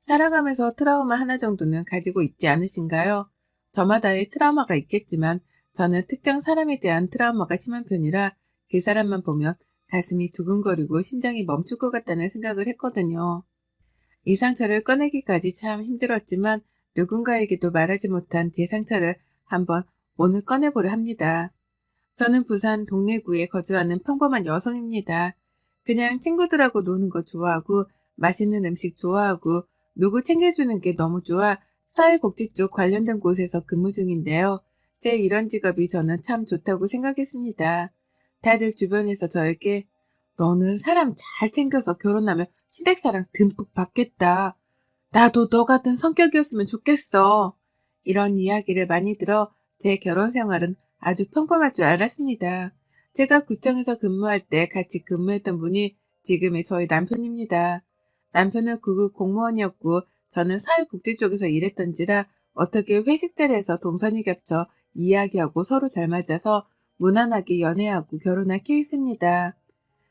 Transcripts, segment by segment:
살아가면서 트라우마 하나 정도는 가지고 있지 않으신가요? 저마다의 트라우마가 있겠지만 저는 특정 사람에 대한 트라우마가 심한 편이라 그 사람만 보면 가슴이 두근거리고 심장이 멈출 것 같다는 생각을 했거든요. 이 상처를 꺼내기까지 참 힘들었지만 누군가에게도 말하지 못한 제 상처를 한번 오늘 꺼내보려 합니다. 저는 부산 동래구에 거주하는 평범한 여성입니다. 그냥 친구들하고 노는 거 좋아하고 맛있는 음식 좋아하고 누구 챙겨주는 게 너무 좋아 사회복지 쪽 관련된 곳에서 근무 중인데요. 제 이런 직업이 저는 참 좋다고 생각했습니다. 다들 주변에서 저에게 너는 사람 잘 챙겨서 결혼하면 시댁사랑 듬뿍 받겠다. 나도 너 같은 성격이었으면 좋겠어. 이런 이야기를 많이 들어 제 결혼 생활은 아주 평범할 줄 알았습니다. 제가 구청에서 근무할 때 같이 근무했던 분이 지금의 저희 남편입니다. 남편은 구급 공무원이었고 저는 사회복지 쪽에서 일했던지라 어떻게 회식 자리에서 동선이 겹쳐 이야기하고 서로 잘 맞아서 무난하게 연애하고 결혼한 케이스입니다.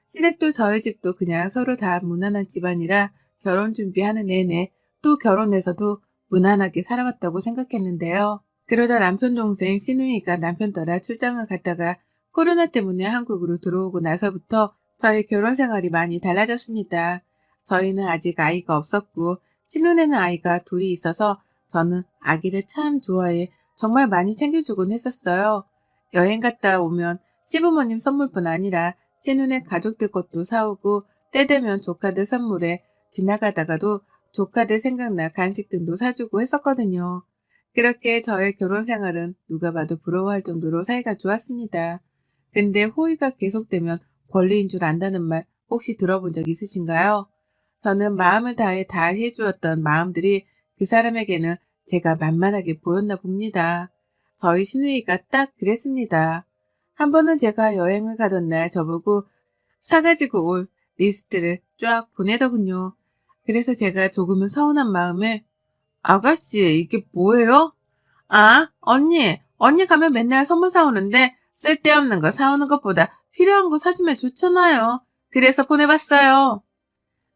시댁도 저희 집도 그냥 서로 다 무난한 집안이라 결혼 준비하는 내내 또 결혼해서도 무난하게 살아왔다고 생각했는데요. 그러다 남편 동생 시누이가 남편 따라 출장을 갔다가 코로나 때문에 한국으로 들어오고 나서부터 저희 결혼 생활이 많이 달라졌습니다. 저희는 아직 아이가 없었고 시누네는 아이가 둘이 있어서 저는 아기를 참 좋아해 정말 많이 챙겨주곤 했었어요. 여행 갔다 오면 시부모님 선물뿐 아니라 시누네 가족들 것도 사오고 때 되면 조카들 선물에 지나가다가도 조카들 생각나 간식 등도 사주고 했었거든요. 그렇게 저의 결혼 생활은 누가 봐도 부러워할 정도로 사이가 좋았습니다. 근데 호의가 계속되면 권리인 줄 안다는 말 혹시 들어본 적 있으신가요? 저는 마음을 다해 다 해주었던 마음들이 그 사람에게는 제가 만만하게 보였나 봅니다. 저희 시누이가 딱 그랬습니다. 한 번은 제가 여행을 가던 날 저보고 사가지고 올 리스트를 쫙 보내더군요. 그래서 제가 조금은 서운한 마음에 아가씨, 이게 뭐예요? 아, 언니 가면 맨날 선물 사오는데 쓸데없는 거 사오는 것보다 필요한 거 사주면 좋잖아요. 그래서 보내봤어요.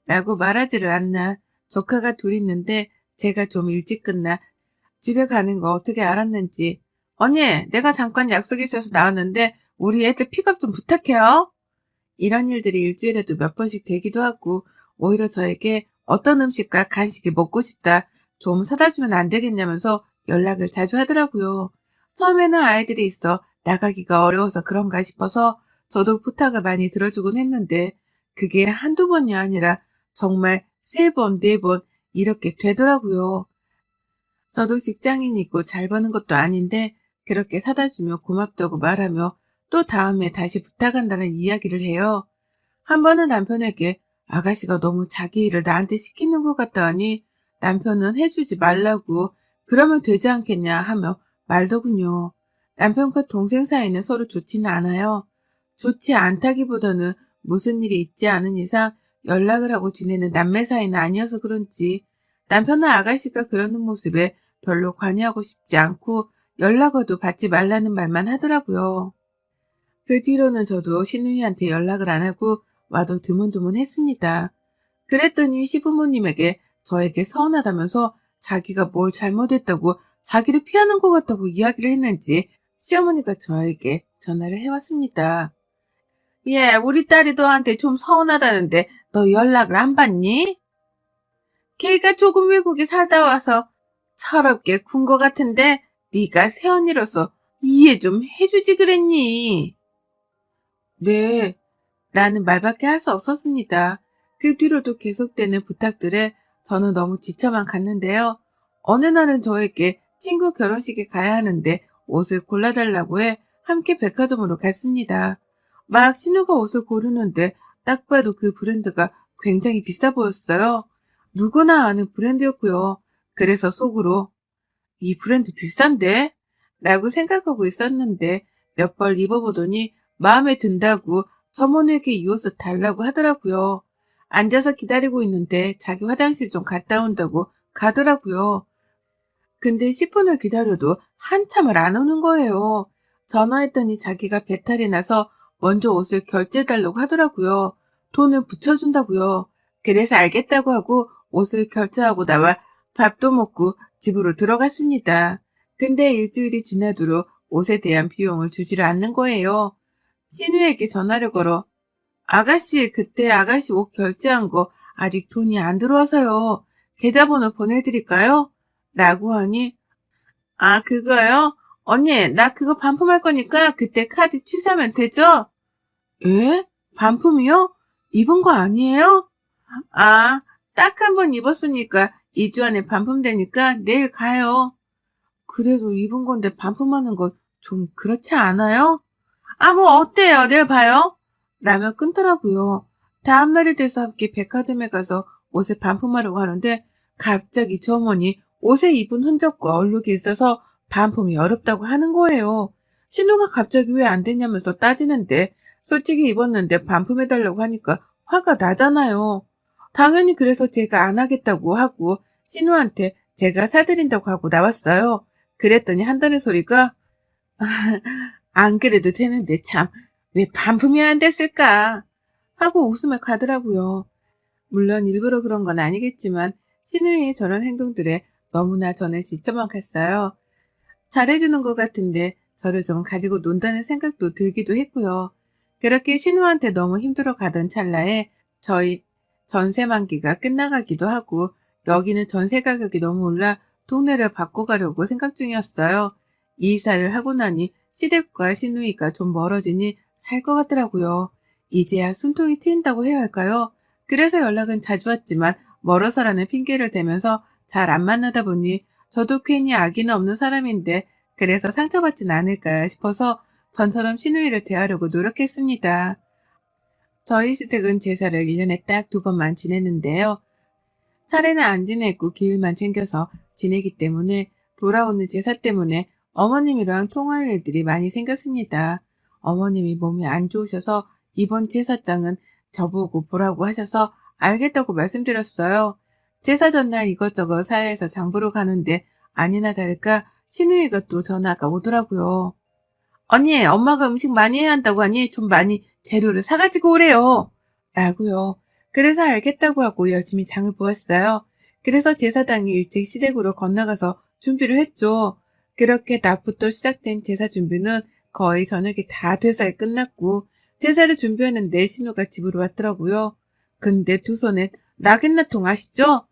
라고 말하지를 않나. 조카가 둘 있는데 제가 좀 일찍 끝나 집에 가는 거 어떻게 알았는지. 언니, 내가 잠깐 약속이 있어서 나왔는데 우리 애들 픽업 좀 부탁해요. 이런 일들이 일주일에도 몇 번씩 되기도 하고 오히려 저에게 어떤 음식과 간식이 먹고 싶다. 좀 사다 주면 안 되겠냐면서 연락을 자주 하더라고요. 처음에는 아이들이 있어 나가기가 어려워서 그런가 싶어서 저도 부탁을 많이 들어주곤 했는데 그게 한두 번이 아니라 정말 세 번, 네 번 이렇게 되더라고요. 저도 직장인이고 잘 버는 것도 아닌데 그렇게 사다 주며 고맙다고 말하며 또 다음에 다시 부탁한다는 이야기를 해요. 한 번은 남편에게 아가씨가 너무 자기 일을 나한테 시키는 것 같다 하니 남편은 해주지 말라고 그러면 되지 않겠냐 하며 말더군요. 남편과 동생 사이는 서로 좋지는 않아요. 좋지 않다기보다는 무슨 일이 있지 않은 이상 연락을 하고 지내는 남매 사이는 아니어서 그런지 남편은 아가씨가 그러는 모습에 별로 관여하고 싶지 않고 연락 와도 받지 말라는 말만 하더라고요. 그 뒤로는 저도 시누이한테 연락을 안 하고 와도 드문드문했습니다. 그랬더니 시부모님에게 저에게 서운하다면서 자기가 뭘 잘못했다고 자기를 피하는 것 같다고 이야기를 했는지 시어머니가 저에게 전화를 해왔습니다. 예, 우리 딸이 너한테 좀 서운하다는데 너 연락을 안 받니? 걔가 조금 외국에 살다 와서 철없게 군 것 같은데 네가 새언니로서 이해 좀 해주지 그랬니? 네, 나는 말밖에 할 수 없었습니다. 그 뒤로도 계속되는 부탁들에 저는 너무 지쳐만 갔는데요. 어느 날은 저에게 친구 결혼식에 가야 하는데 옷을 골라달라고 해 함께 백화점으로 갔습니다. 막 신우가 옷을 고르는데 딱 봐도 그 브랜드가 굉장히 비싸 보였어요. 누구나 아는 브랜드였고요. 그래서 속으로 이 브랜드 비싼데? 라고 생각하고 있었는데 몇 벌 입어보더니 마음에 든다고 점원에게 이 옷을 달라고 하더라고요. 앉아서 기다리고 있는데 자기 화장실 좀 갔다 온다고 가더라고요. 근데 10분을 기다려도 한참을 안 오는 거예요. 전화했더니 자기가 배탈이 나서 먼저 옷을 결제해달라고 하더라고요. 돈을 붙여준다고요. 그래서 알겠다고 하고 옷을 결제하고 나와 밥도 먹고 집으로 들어갔습니다. 근데 일주일이 지나도록 옷에 대한 비용을 주지를 않는 거예요. 신우에게 전화를 걸어 아가씨, 그때 아가씨 옷 결제한 거 아직 돈이 안 들어와서요. 계좌번호 보내드릴까요? 라고 하니, 아, 그거요? 언니, 나 그거 반품할 거니까 그때 카드 취소하면 되죠? 예? 반품이요? 입은 거 아니에요? 아, 딱 한 번 입었으니까 2주 안에 반품되니까 내일 가요. 그래도 입은 건데 반품하는 건 좀 그렇지 않아요? 아, 뭐 어때요? 내일 봐요. 라며 끊더라고요. 다음날이 돼서 함께 백화점에 가서 옷을 반품하려고 하는데 갑자기 저 어머니 옷에 입은 흔적과 얼룩이 있어서 반품이 어렵다고 하는 거예요. 신우가 갑자기 왜 안 되냐면서 따지는데 솔직히 입었는데 반품해달라고 하니까 화가 나잖아요. 당연히 그래서 제가 안 하겠다고 하고 신우한테 제가 사드린다고 하고 나왔어요. 그랬더니 한다는 소리가 안 그래도 되는데 참 왜 반품이 안 됐을까 하고 웃으며 가더라고요. 물론 일부러 그런 건 아니겠지만 신우이의 저런 행동들에 너무나 저는 지쳐만 갔어요. 잘해주는 것 같은데 저를 좀 가지고 논다는 생각도 들기도 했고요. 그렇게 신우한테 너무 힘들어 가던 찰나에 저희 전세 만기가 끝나가기도 하고 여기는 전세 가격이 너무 올라 동네를 바꿔가려고 생각 중이었어요. 이사를 하고 나니 시댁과 신우이가 좀 멀어지니 살 것 같더라고요. 이제야 숨통이 트인다고 해야 할까요? 그래서 연락은 자주 왔지만 멀어서라는 핑계를 대면서 잘 안 만나다 보니 저도 괜히 악의는 없는 사람인데 그래서 상처받진 않을까 싶어서 전처럼 신우이를 대하려고 노력했습니다. 저희 시댁은 제사를 1년에 딱 2번만 지냈는데요. 차례는 안 지내고 기일만 챙겨서 지내기 때문에 돌아오는 제사 때문에 어머님이랑 통화할 일들이 많이 생겼습니다. 어머님이 몸이 안 좋으셔서 이번 제사장은 저보고 보라고 하셔서 알겠다고 말씀드렸어요. 제사 전날 이것저것 사야해서 장 보러 가는데 아니나 다를까 신우이가 또 전화가 오더라고요. 언니, 엄마가 음식 많이 해야 한다고 하니 좀 많이 재료를 사가지고 오래요. 라고요. 그래서 알겠다고 하고 열심히 장을 보았어요. 그래서 제사당일 일찍 시댁으로 건너가서 준비를 했죠. 그렇게 낮부터 시작된 제사 준비는 거의 저녁이 다 돼서야 끝났고 제사를 준비하는데 신우가 집으로 왔더라고요. 근데 두 손엔 나겟나통 아시죠?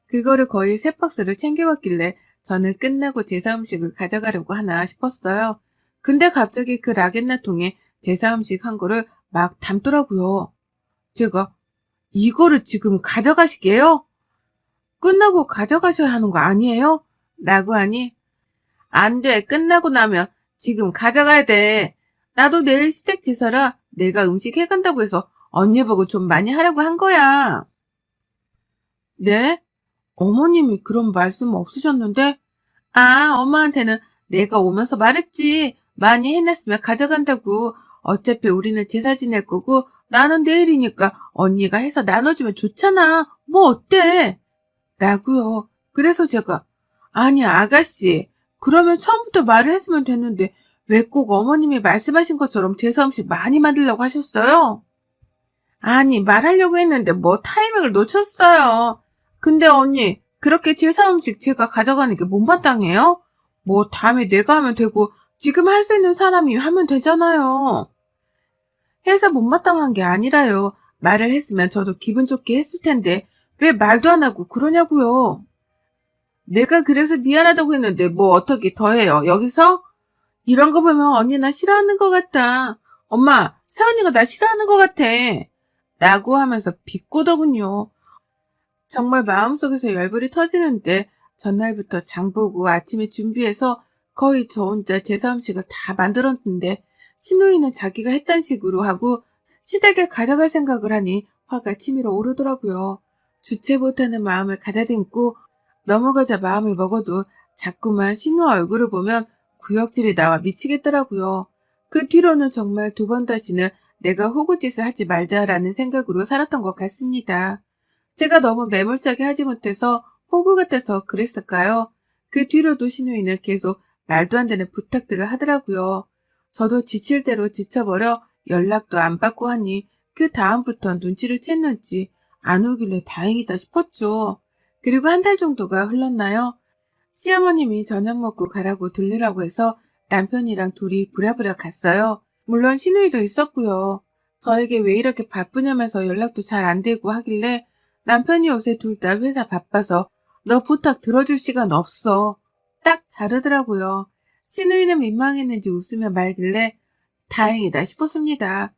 그거를 거의 3박스를 챙겨왔길래 저는 끝나고 제사 음식을 가져가려고 하나 싶었어요. 근데 갑자기 그 라겐나통에 제사 음식 한 거를 막 담더라고요. 제가 이거를 지금 가져가시게요? 끝나고 가져가셔야 하는 거 아니에요? 라고 하니 안 돼. 끝나고 나면 지금 가져가야 돼. 나도 내일 시댁 제사라 내가 음식 해간다고 해서 언니 보고 좀 많이 하라고 한 거야. 네? 어머님이 그런 말씀 없으셨는데? 아, 엄마한테는 내가 오면서 말했지. 많이 해놨으면 가져간다고. 어차피 우리는 제사 지낼 거고 나는 내일이니까 언니가 해서 나눠주면 좋잖아. 뭐 어때? 라고요. 그래서 제가 아니 아가씨 그러면 처음부터 말을 했으면 됐는데 왜 꼭 어머님이 말씀하신 것처럼 제사 음식 많이 만들려고 하셨어요? 아니 말하려고 했는데 뭐 타이밍을 놓쳤어요. 근데 언니 그렇게 제사 음식 제가 가져가는 게 못마땅해요? 뭐 다음에 내가 하면 되고 지금 할 수 있는 사람이 하면 되잖아요. 해서 못마땅한 게 아니라요. 말을 했으면 저도 기분 좋게 했을 텐데 왜 말도 안 하고 그러냐고요. 내가 그래서 미안하다고 했는데 뭐 어떻게 더 해요. 여기서? 이런 거 보면 언니 나 싫어하는 것 같다. 엄마, 세언니가 나 싫어하는 것 같아. 라고 하면서 비꼬더군요. 정말 마음속에서 열불이 터지는데 전날부터 장보고 아침에 준비해서 거의 저 혼자 제사 음식을 다 만들었는데 신우이는 자기가 했단 식으로 하고 시댁에 가져갈 생각을 하니 화가 치밀어 오르더라고요. 주체 못하는 마음을 가다듬고 넘어가자 마음을 먹어도 자꾸만 신우 얼굴을 보면 구역질이 나와 미치겠더라고요. 그 뒤로는 정말 2번 다시는 내가 호구짓을 하지 말자라는 생각으로 살았던 것 같습니다. 제가 너무 매몰차게 하지 못해서 호구 같아서 그랬을까요? 그 뒤로도 신우이는 계속 말도 안 되는 부탁들을 하더라고요. 저도 지칠 대로 지쳐버려 연락도 안 받고 하니 그 다음부터 눈치를 챘는지 안 오길래 다행이다 싶었죠. 그리고 한 달 정도가 흘렀나요? 시어머님이 저녁 먹고 가라고 들르라고 해서 남편이랑 둘이 부랴부랴 갔어요. 물론 시누이도 있었고요. 저에게 왜 이렇게 바쁘냐면서 연락도 잘 안 되고 하길래 남편이 요새 둘 다 회사 바빠서 너 부탁 들어줄 시간 없어. 딱 자르더라고요. 시누이는 민망했는지 웃으며 말길래 다행이다 싶었습니다.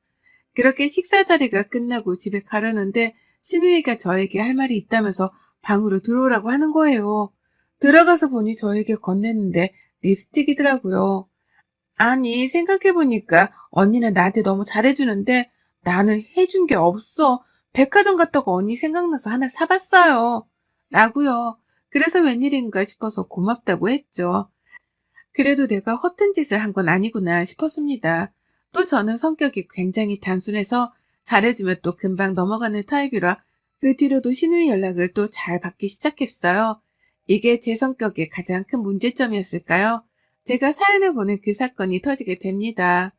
그렇게 식사 자리가 끝나고 집에 가려는데 시누이가 저에게 할 말이 있다면서 방으로 들어오라고 하는 거예요. 들어가서 보니 저에게 건넸는데 립스틱이더라고요. 아니, 생각해보니까 언니는 나한테 너무 잘해주는데 나는 해준 게 없어. 백화점 갔다가 언니 생각나서 하나 사봤어요. 라고요. 그래서 웬일인가 싶어서 고맙다고 했죠. 그래도 내가 허튼 짓을 한 건 아니구나 싶었습니다. 또 저는 성격이 굉장히 단순해서 잘해주면 또 금방 넘어가는 타입이라 그 뒤로도 시누이 연락을 또 잘 받기 시작했어요. 이게 제 성격의 가장 큰 문제점이었을까요? 제가 사연을 보낸 그 사건이 터지게 됩니다.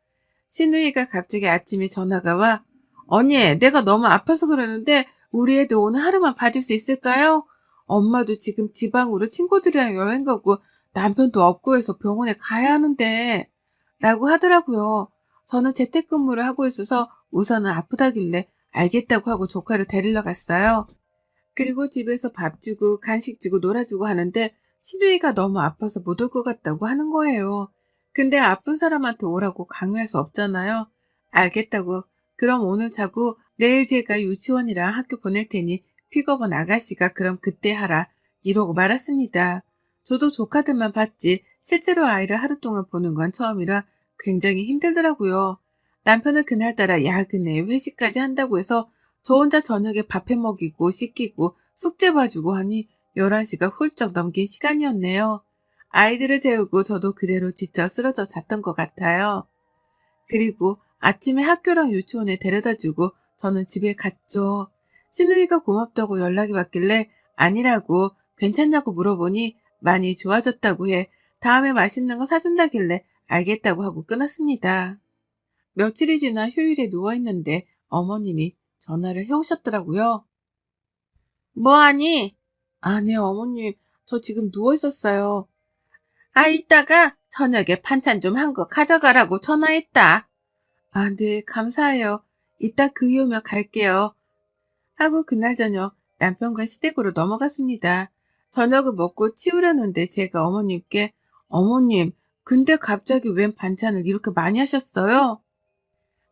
시누이가 갑자기 아침에 전화가 와, 언니, 내가 너무 아파서 그러는데 우리 애들 오늘 하루만 봐줄 수 있을까요? 엄마도 지금 지방으로 친구들이랑 여행 가고 남편도 없고 해서 병원에 가야 하는데 라고 하더라고요. 저는 재택근무를 하고 있어서 우선은 아프다길래 알겠다고 하고 조카를 데리러 갔어요. 그리고 집에서 밥 주고 간식 주고 놀아주고 하는데 시누이가 너무 아파서 못 올 것 같다고 하는 거예요. 근데 아픈 사람한테 오라고 강요할 수 없잖아요. 알겠다고. 그럼 오늘 자고 내일 제가 유치원이랑 학교 보낼 테니 픽업은 아가씨가 그럼 그때 하라. 이러고 말았습니다. 저도 조카들만 봤지 실제로 아이를 하루 동안 보는 건 처음이라 굉장히 힘들더라고요. 남편은 그날따라 야근에 회식까지 한다고 해서 저 혼자 저녁에 밥 해 먹이고 씻기고 숙제 봐주고 하니 11시가 훌쩍 넘긴 시간이었네요. 아이들을 재우고 저도 그대로 지쳐 쓰러져 잤던 것 같아요. 그리고 아침에 학교랑 유치원에 데려다주고 저는 집에 갔죠. 시누이가 고맙다고 연락이 왔길래 아니라고 괜찮냐고 물어보니 많이 좋아졌다고 해 다음에 맛있는 거 사준다길래 알겠다고 하고 끊었습니다. 며칠이 지나 휴일에 누워있는데 어머님이 전화를 해오셨더라고요. 뭐하니? 아, 네, 어머님. 저 지금 누워있었어요. 아, 이따가 저녁에 반찬 좀 한 거 가져가라고 전화했다. 아, 네, 감사해요. 이따 그 이후면 갈게요. 하고 그날 저녁 남편과 시댁으로 넘어갔습니다. 저녁을 먹고 치우려는데 제가 어머님께 어머님, 근데 갑자기 웬 반찬을 이렇게 많이 하셨어요?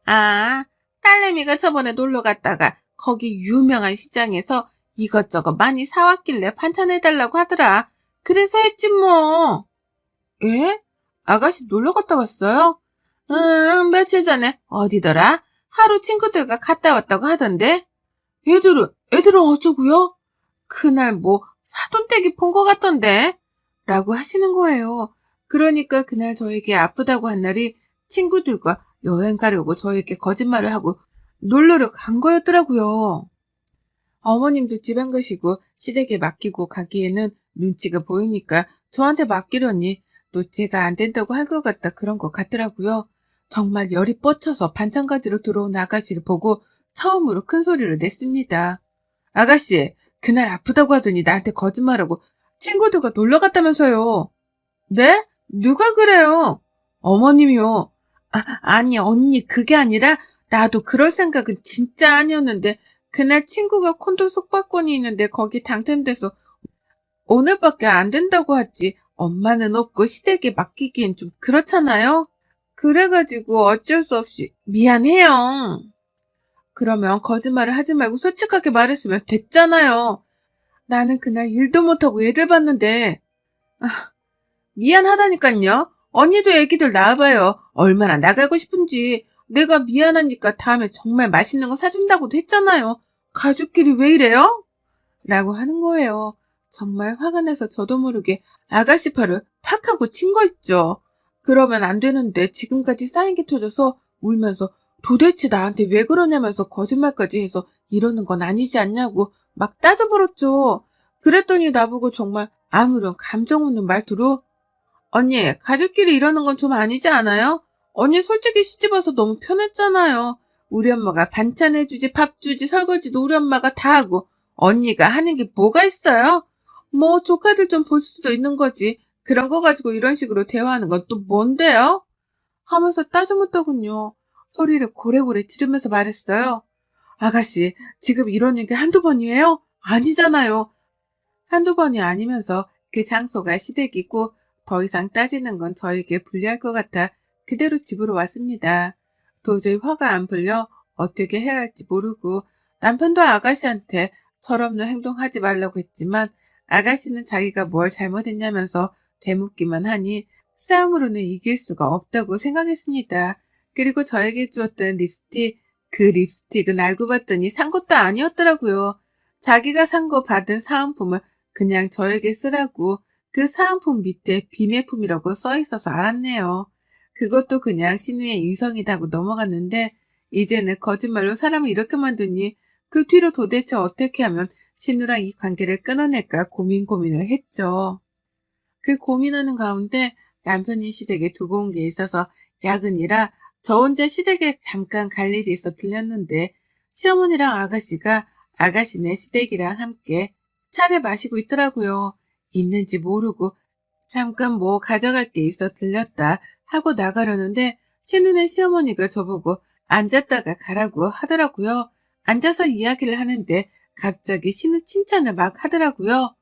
아, 딸내미가 저번에 놀러 갔다가 거기 유명한 시장에서 이것저것 많이 사왔길래 반찬해달라고 하더라. 그래서 했지 뭐. 예? 아가씨 놀러 갔다 왔어요? 응, 며칠 전에 어디더라? 하루 친구들과 갔다 왔다고 하던데. 애들은 어쩌고요? 그날 뭐 사돈댁이 본 것 같던데. 라고 하시는 거예요. 그러니까 그날 저에게 아프다고 한 날이 친구들과 여행 가려고 저에게 거짓말을 하고 놀러를 간 거였더라고요. 어머님도 지방 가시고 시댁에 맡기고 가기에는 눈치가 보이니까 저한테 맡기려니 또 제가 안 된다고 할 것 같다 그런 것 같더라고요. 정말 열이 뻗쳐서 반찬 가지러 들어온 아가씨를 보고 처음으로 큰 소리를 냈습니다. 아가씨, 그날 아프다고 하더니 나한테 거짓말하고 친구들과 놀러 갔다면서요. 네? 누가 그래요? 어머님이요. 아니, 언니, 그게 아니라, 나도 그럴 생각은 진짜 아니었는데, 그날 친구가 콘도 숙박권이 있는데 거기 당첨돼서 오늘밖에 안 된다고 하지. 엄마는 없고 시댁에 맡기기엔 좀 그렇잖아요? 그래가지고 어쩔 수 없이 미안해요. 그러면 거짓말을 하지 말고 솔직하게 말했으면 됐잖아요. 나는 그날 일도 못하고 애들 봤는데, 미안하다니깐요. 언니도 애기들 낳아봐요. 얼마나 나가고 싶은지. 내가 미안하니까 다음에 정말 맛있는 거 사준다고도 했잖아요. 가족끼리 왜 이래요? 라고 하는 거예요. 정말 화가 나서 저도 모르게 아가씨 팔을 팍 하고 친 거 있죠. 그러면 안 되는데 지금까지 쌓인 게 터져서 울면서 도대체 나한테 왜 그러냐면서 거짓말까지 해서 이러는 건 아니지 않냐고 막 따져버렸죠. 그랬더니 나보고 정말 아무런 감정 없는 말투로 언니, 가족끼리 이러는 건 좀 아니지 않아요? 언니 솔직히 시집 와서 너무 편했잖아요. 우리 엄마가 반찬 해주지, 밥 주지, 설거지도 우리 엄마가 다 하고 언니가 하는 게 뭐가 있어요? 뭐 조카들 좀 볼 수도 있는 거지. 그런 거 가지고 이런 식으로 대화하는 건 또 뭔데요? 하면서 따져묻더군요. 소리를 고래고래 지르면서 말했어요. 아가씨, 지금 이런 얘기 한두 번이에요? 아니잖아요. 한두 번이 아니면서 그 장소가 시댁이고 더 이상 따지는 건 저에게 불리할 것 같아 그대로 집으로 왔습니다. 도저히 화가 안 풀려 어떻게 해야 할지 모르고 남편도 아가씨한테 철없는 행동하지 말라고 했지만 아가씨는 자기가 뭘 잘못했냐면서 되묻기만 하니 싸움으로는 이길 수가 없다고 생각했습니다. 그리고 저에게 주었던 립스틱, 그 립스틱은 알고 봤더니 산 것도 아니었더라고요. 자기가 산 거 받은 사은품을 그냥 저에게 쓰라고 그 사은품 밑에 비매품이라고 써 있어서 알았네요. 그것도 그냥 신우의 인성이다고 넘어갔는데 이제는 거짓말로 사람을 이렇게 만드니 그 뒤로 도대체 어떻게 하면 신우랑 이 관계를 끊어낼까 고민을 했죠. 그 고민하는 가운데 남편이 시댁에 두고 온 게 있어서 야근이라 저 혼자 시댁에 잠깐 갈 일이 있어 들렸는데 시어머니랑 아가씨가 아가씨네 시댁이랑 함께 차를 마시고 있더라고요. 있는지 모르고 잠깐 뭐 가져갈 게 있어 들렸다 하고 나가려는데 신우네 시어머니가 저보고 앉았다가 가라고 하더라고요. 앉아서 이야기를 하는데 갑자기 신우 칭찬을 막 하더라고요.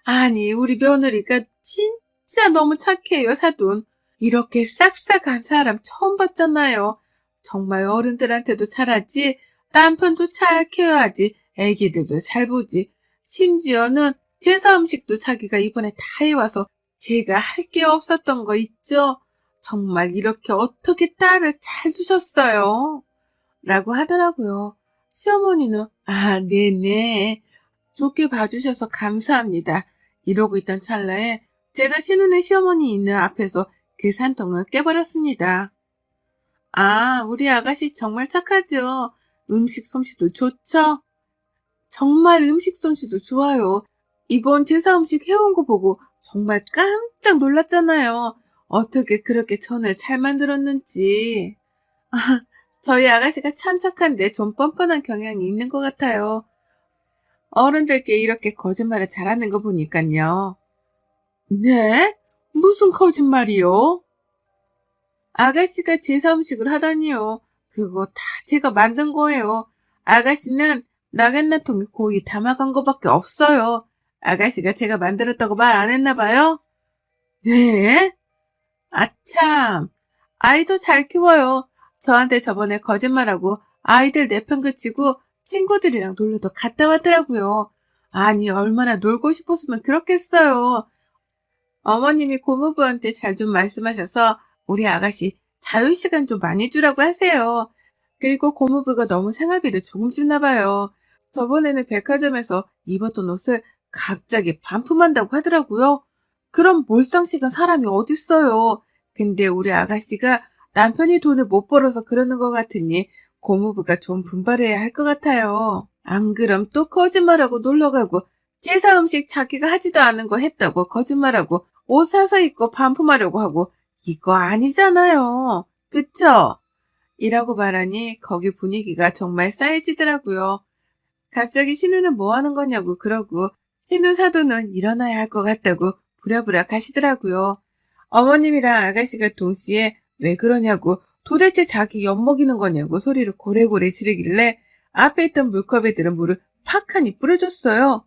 아니, 우리 며느리가 진짜 너무 착해요, 사돈. 이렇게 싹싹한 사람 처음 봤잖아요. 정말 어른들한테도 잘하지, 남편도 잘 케어하지, 애기들도 잘 보지. 심지어는 제사 음식도 자기가 이번에 다 해와서 제가 할 게 없었던 거 있죠? 정말 이렇게 어떻게 딸을 잘 두셨어요? 라고 하더라고요. 시어머니는, 아, 네네. 좋게 봐주셔서 감사합니다. 이러고 있던 찰나에 제가 신우네 시어머니 있는 앞에서 그 산통을 깨버렸습니다. 아, 우리 아가씨 정말 착하죠? 음식 솜씨도 좋죠? 정말 음식 솜씨도 좋아요. 이번 제사 음식 해온 거 보고 정말 깜짝 놀랐잖아요. 어떻게 그렇게 전을 잘 만들었는지. 아, 저희 아가씨가 참 착한데 좀 뻔뻔한 경향이 있는 것 같아요. 어른들께 이렇게 거짓말을 잘하는 거 보니깐요. 네? 무슨 거짓말이요? 아가씨가 제사 음식을 하다니요. 그거 다 제가 만든 거예요. 아가씨는 나갯나통에 고이 담아간 거밖에 없어요. 아가씨가 제가 만들었다고 말 안 했나 봐요? 네? 아참, 아이도 잘 키워요. 저한테 저번에 거짓말하고 아이들 내편 그치고 친구들이랑 놀러도 갔다 왔더라고요. 아니, 얼마나 놀고 싶었으면 그렇겠어요. 어머님이 고모부한테 잘 좀 말씀하셔서 우리 아가씨 자유시간 좀 많이 주라고 하세요. 그리고 고모부가 너무 생활비를 조금 주나 봐요. 저번에는 백화점에서 입었던 옷을 갑자기 반품한다고 하더라고요. 그럼 몰상식은 사람이 어딨어요. 근데 우리 아가씨가 남편이 돈을 못 벌어서 그러는 것 같으니 고모부가 좀 분발해야 할 것 같아요. 안 그럼 또 거짓말하고 놀러가고 제사 음식 자기가 하지도 않은 거 했다고 거짓말하고 옷 사서 입고 반품하려고 하고 이거 아니잖아요. 그쵸? 이라고 말하니 거기 분위기가 정말 싸해지더라고요. 갑자기 신우는 뭐 하는 거냐고 그러고 신우 사돈은 일어나야 할 것 같다고 부랴부랴 가시더라고요. 어머님이랑 아가씨가 동시에 왜 그러냐고 도대체 자기 엿먹이는 거냐고 소리를 고래고래 지르길래 앞에 있던 물컵에 들은 물을 팍하니 뿌려줬어요.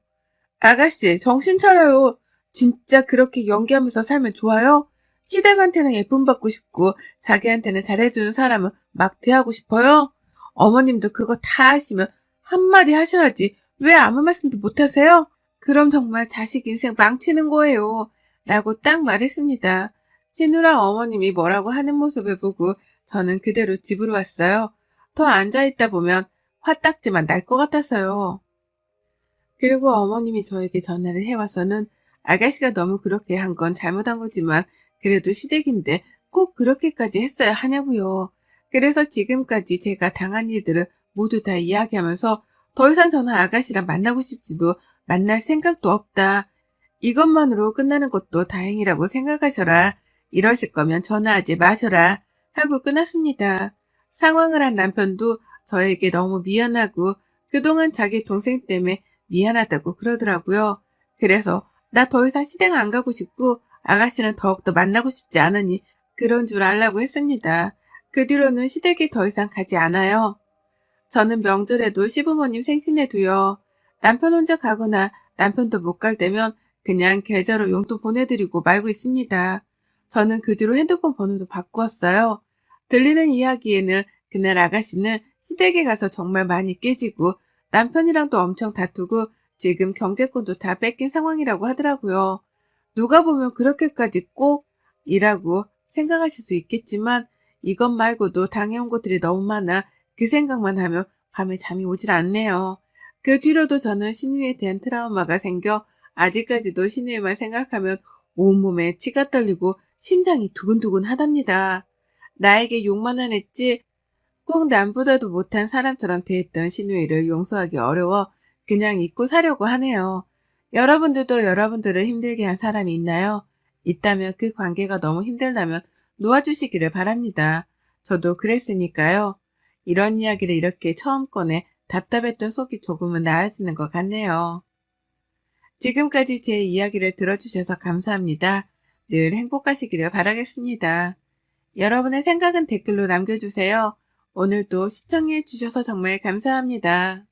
아가씨, 정신 차려요. 진짜 그렇게 연기하면서 살면 좋아요? 시댁한테는 예쁨 받고 싶고 자기한테는 잘해주는 사람은 막 대하고 싶어요? 어머님도 그거 다 하시면 한마디 하셔야지. 왜 아무 말씀도 못 하세요? 그럼 정말 자식 인생 망치는 거예요. 라고 딱 말했습니다. 신우랑 어머님이 뭐라고 하는 모습을 보고 저는 그대로 집으로 왔어요. 더 앉아있다 보면 화딱지만 날 것 같아서요. 그리고 어머님이 저에게 전화를 해와서는 아가씨가 너무 그렇게 한 건 잘못한 거지만 그래도 시댁인데 꼭 그렇게까지 했어야 하냐고요. 그래서 지금까지 제가 당한 일들을 모두 다 이야기하면서 더 이상 저는 아가씨랑 만나고 싶지도 만날 생각도 없다. 이것만으로 끝나는 것도 다행이라고 생각하셔라. 이러실 거면 전화하지 마셔라. 하고 끊었습니다. 상황을 한 남편도 저에게 너무 미안하고 그동안 자기 동생 때문에 미안하다고 그러더라고요. 그래서 나 더 이상 시댁 안 가고 싶고 아가씨는 더욱더 만나고 싶지 않으니 그런 줄 알라고 했습니다. 그 뒤로는 시댁에 더 이상 가지 않아요. 저는 명절에도 시부모님 생신에도요. 남편 혼자 가거나 남편도 못 갈 때면 그냥 계좌로 용돈 보내드리고 말고 있습니다. 저는 그 뒤로 핸드폰 번호도 바꾸었어요. 들리는 이야기에는 그날 아가씨는 시댁에 가서 정말 많이 깨지고 남편이랑도 엄청 다투고 지금 경제권도 다 뺏긴 상황이라고 하더라고요. 누가 보면 그렇게까지 꼭 이라고 생각하실 수 있겠지만 이것 말고도 당해온 것들이 너무 많아 그 생각만 하면 밤에 잠이 오질 않네요. 그 뒤로도 저는 신우에 대한 트라우마가 생겨 아직까지도 신우에만 생각하면 온몸에 치가 떨리고 심장이 두근두근 하답니다. 나에게 욕만 안 했지 꼭 남보다도 못한 사람처럼 대했던 신우이를 용서하기 어려워 그냥 잊고 사려고 하네요. 여러분들도 여러분들을 힘들게 한 사람이 있나요? 있다면 그 관계가 너무 힘들다면 놓아주시기를 바랍니다. 저도 그랬으니까요. 이런 이야기를 이렇게 처음 꺼내 답답했던 속이 조금은 나아지는 것 같네요. 지금까지 제 이야기를 들어주셔서 감사합니다. 늘 행복하시기를 바라겠습니다. 여러분의 생각은 댓글로 남겨주세요. 오늘도 시청해 주셔서 정말 감사합니다.